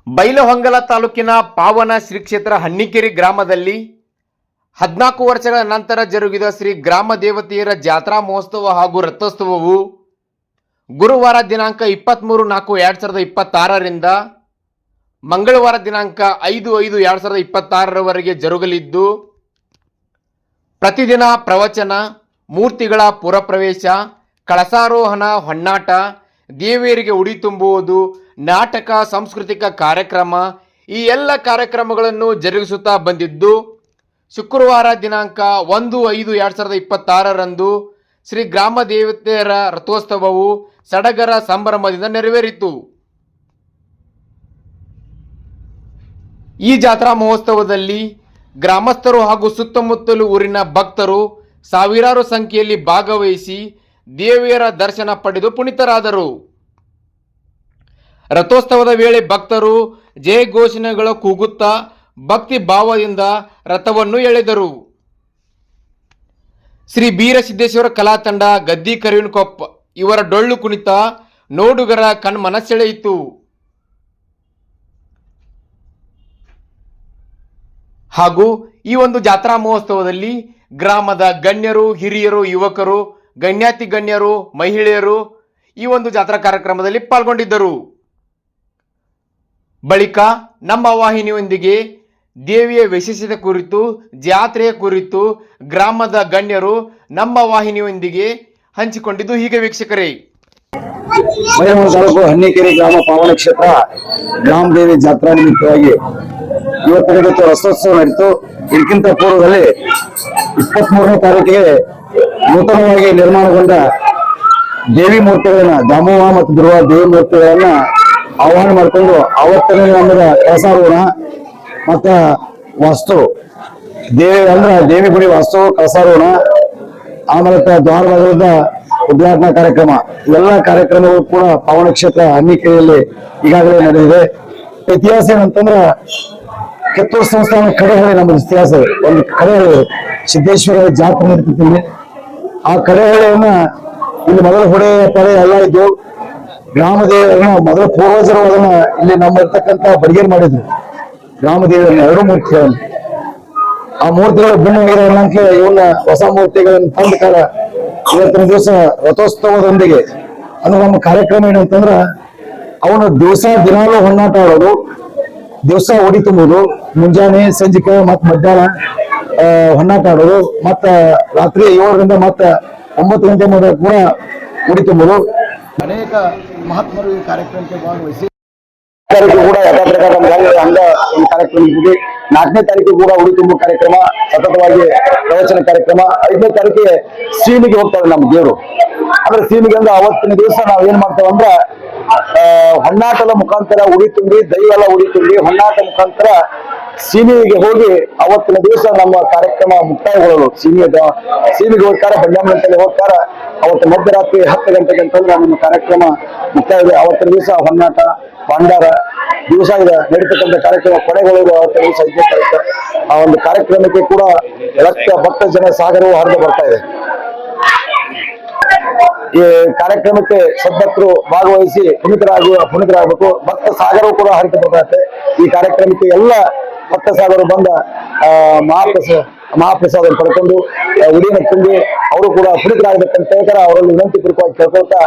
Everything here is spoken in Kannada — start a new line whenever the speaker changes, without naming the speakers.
ಬೈಲಹೊಂಗಲ ತಾಲೂಕಿನ ಪಾವನ ಶ್ರೀ ಕ್ಷೇತ್ರ ಹನ್ನಿಕೆರೆ ಗ್ರಾಮದಲ್ಲಿ 14 ವರ್ಷಗಳ ನಂತರ ಜರುಗಿದ ಶ್ರೀ ಗ್ರಾಮ ದೇವತೆಯರ ಜಾತ್ರಾ ಮಹೋತ್ಸವ ಹಾಗೂ ರಥೋತ್ಸವವು ಗುರುವಾರ ದಿನಾಂಕ 23/4/2026ರಿಂದ ಮಂಗಳವಾರ ದಿನಾಂಕ 5/5/2026ರವರೆಗೆ ಜರುಗಲಿದ್ದು, ಪ್ರತಿದಿನ ಪ್ರವಚನ, ಮೂರ್ತಿಗಳ ಪುರಪ್ರವೇಶ, ಕಳಸಾರೋಹಣ, ಹೊನ್ನಾಟ, ದೇವಿಯರಿಗೆ ಉಡಿ ತುಂಬುವುದು, ನಾಟಕ, ಸಾಂಸ್ಕೃತಿಕ ಕಾರ್ಯಕ್ರಮ ಈ ಎಲ್ಲ ಕಾರ್ಯಕ್ರಮಗಳನ್ನು ಜರುಗಿಸುತ್ತಾ ಬಂದಿದ್ದು, ಶುಕ್ರವಾರ ದಿನಾಂಕ 1/5/2026ರಂದು ಶ್ರೀ ಗ್ರಾಮ ದೇವತೆಯರ ರಥೋತ್ಸವವು ಸಡಗರ ಸಂಭ್ರಮದಿಂದ ನೆರವೇರಿತು. ಈ ಜಾತ್ರಾ ಮಹೋತ್ಸವದಲ್ಲಿ ಗ್ರಾಮಸ್ಥರು ಹಾಗೂ ಸುತ್ತಮುತ್ತಲು ಊರಿನ ಭಕ್ತರು ಸಾವಿರಾರು ಸಂಖ್ಯೆಯಲ್ಲಿ ಭಾಗವಹಿಸಿ ದೇವಿಯರ ದರ್ಶನ ಪಡೆದು ಪುನೀತರಾದರು. ರಥೋತ್ಸವದ ವೇಳೆ ಭಕ್ತರು ಜಯ ಘೋಷಣೆಗಳ ಕೂಗುತ್ತಾ ಭಕ್ತಿ ಭಾವದಿಂದ ರಥವನ್ನು ಎಳೆದರು. ಶ್ರೀ ಬೀರಸಿದ್ದೇಶ್ವರ ಕಲಾ ತಂಡ ಗದ್ದಿ ಕರಿವಿನಕೊಪ್ಪ ಇವರ ಡೊಳ್ಳು ಕುಣಿತ ನೋಡುಗರ ಕಣ್ಮನ ಸೆಳೆಯಿತು. ಹಾಗೂ ಈ ಒಂದು ಜಾತ್ರಾ ಮಹೋತ್ಸವದಲ್ಲಿ ಗ್ರಾಮದ ಗಣ್ಯರು, ಹಿರಿಯರು, ಯುವಕರು, ಗಣ್ಯಾತಿ ಗಣ್ಯರು, ಮಹಿಳೆಯರು ಈ ಒಂದು ಜಾತ್ರಾ ಕಾರ್ಯಕ್ರಮದಲ್ಲಿ ಪಾಲ್ಗೊಂಡಿದ್ದರು. ಬಳಿಕ ನಮ್ಮ ವಾಹಿನಿಯೊಂದಿಗೆ ದೇವಿಯ ವಿಶೇಷತೆ ಕುರಿತು, ಜಾತ್ರೆಯ ಕುರಿತು ಗ್ರಾಮದ ಗಣ್ಯರು ನಮ್ಮ ವಾಹಿನಿಯೊಂದಿಗೆ ಹಂಚಿಕೊಂಡಿದ್ದು ಹೀಗೆ ವೀಕ್ಷಕರೇ.
ಬೈಲಹೊಂಗಲ ತಾಲೂಕು ಹನ್ನಿಕೆರೆ ಗ್ರಾಮ ಪಾವನ ಕ್ಷೇತ್ರ ಗ್ರಾಮ ದೇವಿ ಜಾತ್ರಾ ನಿಮಿತ್ತವಾಗಿ ಇವತ್ತು ರಥೋತ್ಸವ ನಡೆಯಿತು. ಇದಕ್ಕಿಂತ ಪೂರ್ವದಲ್ಲಿ 23ನೇ ತಾರೀಕಿಗೆ ನೂತನವಾಗಿ ನಿರ್ಮಾಣಗೊಂಡ ದೇವಿ ಮೂರ್ತಿಗಳನ್ನ, ದಾಮೋಹ ಮತ್ತು ಧ್ರುವ ದೇವಿ ಮೂರ್ತಿಗಳನ್ನ ಆಹ್ವಾನ ಮಾಡಿಕೊಂಡು ಅವತ್ತಿನ ನಮ್ಮದ ಕಳಸಾರೋಹಣ ಮತ್ತ ವಾಸ್ತು ದೇವಿ ಅಂದ್ರ ದೇವಿ ಗುಡಿ ವಾಸ್ತು, ಕಳಸಾರೋಹಣ, ಆಮೇಲೆ ದ್ವಾರಬಾಗಿಲದ ಉದ್ಘಾಟನಾ ಕಾರ್ಯಕ್ರಮ ಎಲ್ಲ ಕಾರ್ಯಕ್ರಮಗಳು ಕೂಡ ಪಾವನ ಕ್ಷೇತ್ರ ಹನ್ನಿಕೆರೆಯಲ್ಲಿ ಈಗಾಗಲೇ ನಡೆದಿದೆ. ಇತಿಹಾಸ ಏನಂತಂದ್ರ ಕಿತ್ತೂರು ಸಂಸ್ಥಾನ ಕಡೆಹಳ್ಳಿ ನಮ್ಮ ಇತಿಹಾಸ. ಒಂದು ಕಡೆಹಳ್ಳಿ ಸಿದ್ದೇಶ್ವರ ಜಾತ್ರೆ ನಡೀತಿದೆ. ಆ ಕಡೆಹಳ್ಳಿಯನ್ನ ಇಲ್ಲಿ ಮೊದಲ ಹೊಡೆ ಪಡೆ ಎಲ್ಲ ಇದ್ದು ಗ್ರಾಮ ದೇವರನ್ನ ಮೊದಲ ಪೂರ್ವಜರು ಅದನ್ನ ಇಲ್ಲಿ ನಮ್ಮ ಇರ್ತಕ್ಕಂಥ ಬಡಿಗೇರ್ ಮಾಡಿದ್ರು. ಗ್ರಾಮ ದೇವರನ್ನ 2 ಮೂರ್ತಿಗಳನ್ನು, ಆ ಮೂರ್ತಿಗಳು ಭಿನ್ನವಾಗಿರೋಕೆ ಇವನ್ನ ಹೊಸ ಮೂರ್ತಿಗಳನ್ನು ತಂದ ಕಾಲ ಇವತ್ತಿನ ದಿವಸ ರಥೋತ್ಸವದೊಂದಿಗೆ ಅಂದ್ರೆ ನಮ್ಮ ಕಾರ್ಯಕ್ರಮ ಏನಂತಂದ್ರ ಅವನು ದಿನಾಲೂ ಹೊನ್ನಾಟ ಆಡೋದು, ದಿವಸ ಉಡಿ ತುಂಬುದು, ಮುಂಜಾನೆ ಸಂಜಿಕೆ ಮತ್ ಮಧ್ಯಾಹ್ನ ಹೊನ್ನಾಟ ಆಡೋದು, ಮತ್ತ ರಾತ್ರಿ 7ರಿಂದ ಮತ್ತ 9 ಗಂಟೆ ಮಟ್ಟ ಕೂಡ ಉಡಿ ತುಂಬುದು. ಅನೇಕ ಮಹಾತ್ಮರು ಈ ಕಾರ್ಯಕ್ರಮಕ್ಕೆ ಭಾಗವಹಿಸಿ ಕೂಡ ಯಥಾ ಪ್ರಕಾರ ಹಂಗ ಈ ಕಾರ್ಯಕ್ರಮಕ್ಕೆ 4ನೇ ತಾರೀಕು ಕೂಡ ಉಡಿ ತುಂಬು ಕಾರ್ಯಕ್ರಮ, ಸತತವಾಗಿ ಪ್ರವಚನ ಕಾರ್ಯಕ್ರಮ. 5ನೇ ತಾರೀಕಿಗೆ ಸೀನಿಗೆ ಹೋಗ್ತಾರೆ ನಮ್ಮ ದೇವರು. ಆದ್ರೆ ಸೀನಿಗೆ ಅಂದ್ರೆ ಅವತ್ತಿನ ದಿವಸ ನಾವ್ ಏನ್ ಮಾಡ್ತೇವೆ ಅಂದ್ರ ಹೊನ್ನಾಟದ ಮುಖಾಂತರ ಉಡಿ ತುಂಬಿ, ದೈವಲ ಉಡಿ ತುಂಬಿ ಹೊನ್ನಾಟ ಮುಖಾಂತರ ಸೀನಿಗೆ ಹೋಗಿ ಅವತ್ತಿನ ದಿವಸ ನಮ್ಮ ಕಾರ್ಯಕ್ರಮ ಮುಕ್ತಾಯಗೊಳ್ಳಲು ಸೀನಿಗೆ ಹೋಗ್ತಾರೆ. ಬಂಡಾಮಂತಲ್ಲಿ ಹೋಗ್ತಾರ. ಅವತ್ತು ಮಧ್ಯರಾತ್ರಿ 10 ಗಂಟೆಗೆ ಅಂತಂದ್ರೆ ನಮ್ಮ ಕಾರ್ಯಕ್ರಮ ಮುಕ್ತಾಯ ಇದೆ. ಅವತ್ತಿನ ದಿವಸ ಹೊನ್ನಾಟ, ಭಂಡಾರ ದಿವಸ ಇದೆ ನಡೀತಕ್ಕಂಥ ಕಾರ್ಯಕ್ರಮ ಕೊನೆಗೊಳ್ಳುವುದು ಅವತ್ತಿನ ದಿವಸ 5ನೇ ತಾರೀಕು. ಆ ಒಂದು ಕಾರ್ಯಕ್ರಮಕ್ಕೆ ಕೂಡ ರಕ್ತ ಭಕ್ತ ಜನ ಸಾಗರವು ಹರಿದು ಬರ್ತಾ ಇದೆ. ಈ ಕಾರ್ಯಕ್ರಮಕ್ಕೆ ಸದ್ಭಕ್ತರು ಭಾಗವಹಿಸಿ ಪುನೀತರಾಗಬೇಕು. ಭಕ್ತ ಸಾಗರವು ಕೂಡ ಹರಿದು ಬರ್ತಾ. ಈ ಕಾರ್ಯಕ್ರಮಕ್ಕೆ ಎಲ್ಲ ಭಕ್ತ ಸಾಗರರು ಬಂದ ಮಹಾಪ್ರಸಾದ ಪಡ್ಕೊಂಡು ಉಡಿಯನ್ನು ತುಂಬಿ ಅವರು ಕೂಡ ಪುನೀತರಾಗಬೇಕಂತ ಹೇಳ್ತಾರೆ. ಅವರಲ್ಲಿ ವಿನಂತಿ ಪೂರ್ವಕವಾಗಿ ಕೇಳ್ಕೊಳ್ತಾ